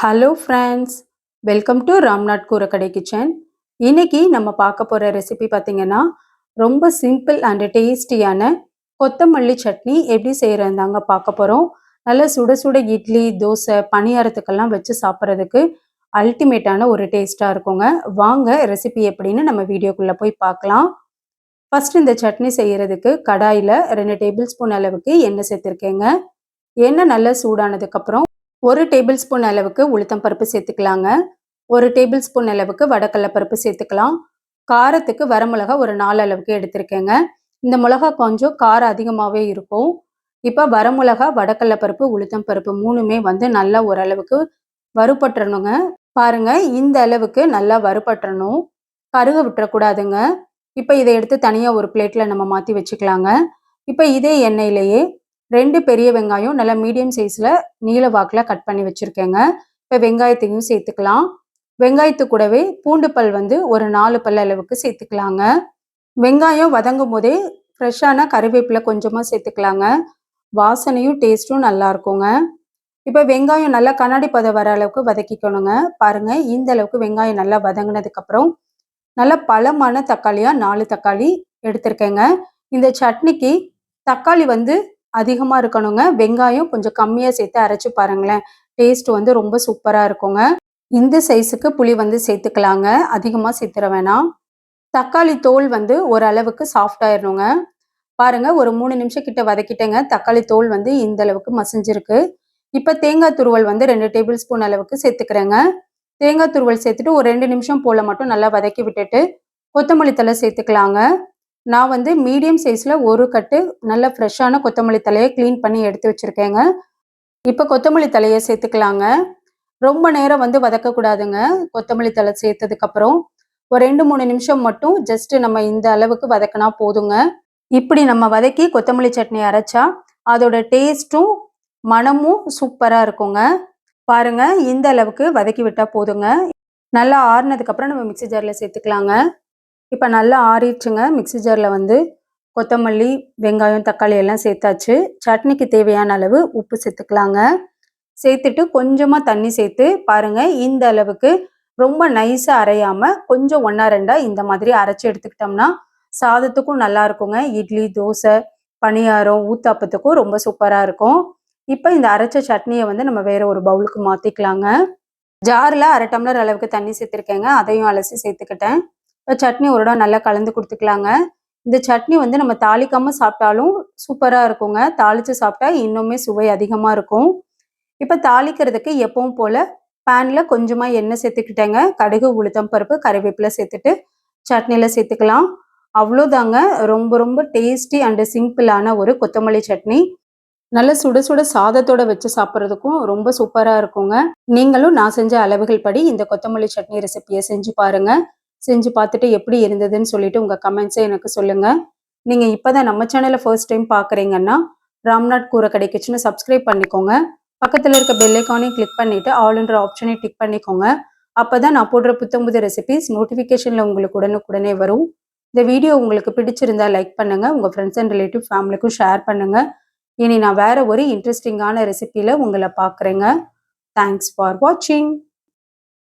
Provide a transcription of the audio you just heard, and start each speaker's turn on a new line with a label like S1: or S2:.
S1: Hello friends, welcome to Ramnath கூரக்கடை kitchen. இன்னைக்கு நம்ம பார்க்க போகிற ரெசிபி பார்த்தீங்கன்னா ரொம்ப சிம்பிள் அண்ட் டேஸ்டியான கொத்தமல்லி சட்னி எப்படி செய்கிறதாங்க பார்க்க போகிறோம். நல்ல சுட சுட இட்லி, தோசை, பணியாரத்துக்கெல்லாம் வச்சு சாப்பிட்றதுக்கு அல்டிமேட்டான ஒரு டேஸ்ட்டாக இருக்குங்க. வாங்க ரெசிபி எப்படின்னு நம்ம வீடியோக்குள்ளே போய் பார்க்கலாம். ஃபர்ஸ்ட் இந்த சட்னி செய்கிறதுக்கு கடாயில் 2 டேபிள் ஸ்பூன் அளவுக்கு எண்ணெய் சேர்த்துருக்கேங்க. எண்ணெய் நல்லா சூடானதுக்கப்புறம் 1 டேபிள் ஸ்பூன் அளவுக்கு உளுத்தம் பருப்பு சேர்த்துக்கலாங்க. 1 டேபிள் ஸ்பூன் அளவுக்கு வடக்கடலை பருப்பு சேர்த்துக்கலாம். காரத்துக்கு வரமிளகா ஒரு 4 அளவுக்கு எடுத்திருக்கேங்க. இந்த மிளகா கொஞ்சம் காரம் அதிகமாகவே இருக்கும். இப்போ வரமிளகா, வடக்கடலை பருப்பு, உளுத்தம் பருப்பு 3மே வந்து நல்லா ஓரளவுக்கு வறுபட்டுறணுங்க. பாருங்க, இந்த அளவுக்கு நல்லா வறுபட்டுறணும். கருக விட்டுறக்கூடாதுங்க. இப்போ இதை எடுத்து தனியாக ஒரு பிளேட்டில் நம்ம மாற்றி வச்சுக்கலாங்க. இப்போ இதே எண்ணெயிலேயே 2 பெரிய வெங்காயம் நல்லா மீடியம் சைஸில் நீல வாக்கில் கட் பண்ணி வச்சுருக்கேங்க. இப்போ வெங்காயத்தையும் சேர்த்துக்கலாம். வெங்காயத்து கூடவே பூண்டு பல் வந்து ஒரு 4 பல் அளவுக்கு சேர்த்துக்கலாங்க. வெங்காயம் வதங்கும் போதே ஃப்ரெஷ்ஷான கறிவேப்பிலை கொஞ்சமாக சேர்த்துக்கலாங்க. வாசனையும் டேஸ்ட்டும் நல்லா இருக்குங்க. இப்போ வெங்காயம் நல்லா கண்ணாடி பதம் வர அளவுக்கு வதக்கிக்கணுங்க. பாருங்க, இந்த அளவுக்கு வெங்காயம் நல்லா வதங்கினதுக்கப்புறம் நல்லா பழமான தக்காளியாக 4 தக்காளி எடுத்திருக்கேங்க. இந்த சட்னிக்கு தக்காளி வந்து அதிகமாக இருக்கணுங்க. வெங்காயம் கொஞ்சம் கம்மியாக சேர்த்து அரைச்சி பாருங்களேன், டேஸ்ட் வந்து ரொம்ப சூப்பராக இருக்குங்க. இந்த சைஸுக்கு புளி வந்து சேர்த்துக்கலாங்க, அதிகமாக சேர்த்துற வேணாம். தக்காளி தோல் வந்து ஓரளவுக்கு சாஃப்டாயிடணுங்க. பாருங்க, ஒரு 3 நிமிஷம் கிட்ட வதக்கிட்டேங்க. தக்காளி தோல் வந்து இந்த அளவுக்கு மசிஞ்சிருக்கு. இப்போ தேங்காய் துருவல் வந்து 2 டேபிள் ஸ்பூன் அளவுக்கு சேர்த்துக்கிறேங்க. தேங்காய் துருவல் சேர்த்துட்டு ஒரு 2 நிமிஷம் போல் மட்டும் நல்லா வதக்கி விட்டுட்டு கொத்தமல்லி தழை சேர்த்துக்கலாங்க. நான் வந்து மீடியம் சைஸில் ஒரு கட்டு நல்ல ஃப்ரெஷ்ஷான கொத்தமல்லி தலையை க்ளீன் பண்ணி எடுத்து வச்சுருக்கேங்க. இப்போ கொத்தமல்லி தலையை சேர்த்துக்கலாங்க. ரொம்ப நேரம் வந்து வதக்கக்கூடாதுங்க. கொத்தமல்லி தழை சேர்த்ததுக்கப்புறம் ஒரு 2-3 நிமிஷம் மட்டும் ஜஸ்ட்டு நம்ம இந்த அளவுக்கு வதக்கினா போதுங்க. இப்படி நம்ம வதக்கி கொத்தமல்லி சட்னி அரைச்சா அதோட டேஸ்ட்டும் மனமும் சூப்பராக இருக்குங்க. பாருங்க, இந்த அளவுக்கு வதக்கி விட்டால் போதுங்க. நல்லா ஆறுனதுக்கப்புறம் நம்ம மிக்ஸி ஜாரில் சேர்த்துக்கலாங்க. இப்போ நல்லா ஆறிடுச்சுங்க. மிக்ஸி ஜாரில் வந்து கொத்தமல்லி, வெங்காயம், தக்காளி எல்லாம் சேர்த்தாச்சு. சட்னிக்கு தேவையான அளவு உப்பு சேர்த்துக்கலாங்க. சேர்த்துட்டு கொஞ்சமாக தண்ணி சேர்த்து பாருங்கள், இந்த அளவுக்கு ரொம்ப நைஸாக அரையாமல் கொஞ்சம் 1-2 இந்த மாதிரி அரைச்சி எடுத்துக்கிட்டோம்னா சாதத்துக்கும் நல்லா இருக்குங்க. இட்லி, தோசை, பணியாரம், ஊத்தாப்பத்துக்கும் ரொம்ப சூப்பராக இருக்கும். இப்போ இந்த அரைச்ச சட்னியை வந்து நம்ம வேற ஒரு பவுலுக்கு மாற்றிக்கலாங்க. ஜாரில் 1/2 டம்ளர் அளவுக்கு தண்ணி சேர்த்துருக்கேங்க. அதையும் அலசி சேர்த்துக்கிட்டேன். இப்போ சட்னி ஒரு இடம் நல்லா கலந்து கொடுத்துக்கலாங்க. இந்த சட்னி வந்து நம்ம தாளிக்காமல் சாப்பிட்டாலும் சூப்பராக இருக்குங்க. தாளித்து சாப்பிட்டா இன்னுமே சுவை அதிகமாக இருக்கும். இப்போ தாளிக்கிறதுக்கு எப்பவும் போல் பேனில் கொஞ்சமாக எண்ணெய் சேர்த்துக்கிட்டேங்க. கடுகு, உளுத்தம் பருப்பு, கறிவேப்பிலை சேர்த்துட்டு சட்னியில் சேர்த்துக்கலாம். அவ்வளோதாங்க. ரொம்ப ரொம்ப டேஸ்டி அண்டு சிம்பிளான ஒரு கொத்தமல்லி சட்னி. நல்ல சுட சுட சாதத்தோட வச்சு சாப்பிட்றதுக்கும் ரொம்ப சூப்பராக இருக்குங்க. நீங்களும் நான் செஞ்ச அளவுகள் படி இந்த கொத்தமல்லி சட்னி ரெசிபியை செஞ்சு பாருங்கள். செஞ்சு பார்த்துட்டு எப்படி இருந்ததுன்னு சொல்லிட்டு உங்கள் கமெண்ட்ஸை எனக்கு சொல்லுங்கள். நீங்கள் இப்போ தான் நம்ம சேனலை ஃபர்ஸ்ட் டைம் பார்க்குறீங்கன்னா ராம்நாத் கூரக்கடை கிச்சனை சப்ஸ்கிரைப் பண்ணிக்கோங்க. பக்கத்தில் இருக்க பெல் ஐக்கானையும் கிளிக் பண்ணிவிட்டு ஆல்ன்ற ஆப்ஷனையும் டிக் பண்ணிக்கோங்க. அப்போ தான் நான் போடுற புத்தம்புது ரெசிபிஸ் நோட்டிஃபிகேஷனில் உங்களுக்கு உடனுக்குடனே வரும். இந்த வீடியோ உங்களுக்கு பிடிச்சிருந்தா லைக் பண்ணுங்கள். உங்கள் ஃப்ரெண்ட்ஸ் அண்ட் ரிலேட்டிவ் ஃபேமிலிக்கும் ஷேர் பண்ணுங்கள். இனி நான் வேறு ஒரு இன்ட்ரெஸ்டிங்கான ரெசிபியில் உங்களை பார்க்குறேங்க. தேங்க்ஸ் ஃபார் வாட்சிங்.